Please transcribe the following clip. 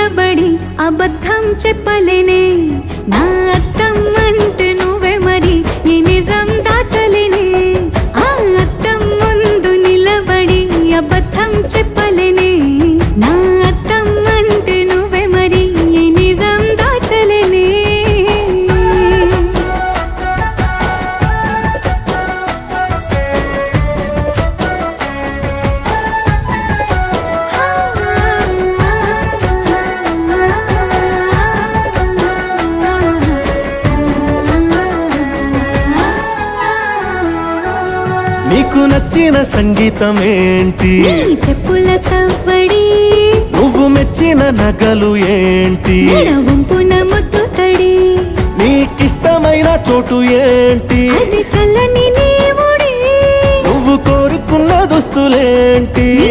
నిలబడి అబద్ధం చెప్పలేనే నా అద్దం అంటే నువ్వే మరి ఈ నిజం దాచలేనే ఆ అద్దం ముందు నిలబడి అబద్ధం చెప్పలేనే నా అద్దం అంటే నువ్వే మరి ఈ నిజం దాచలేనే నీకు నచ్చిన సంగీతం ఏంటి నీ చెప్పుల సవ్వడి నువ్వు మెచ్చిన నగలు ఏంటి వంపున ముద్దు తడి నీకిష్టమైన చోటు ఏంటి అది చల్లని నీ ముడి నువ్వు కోరుకున్న దుస్తులేంటి నీ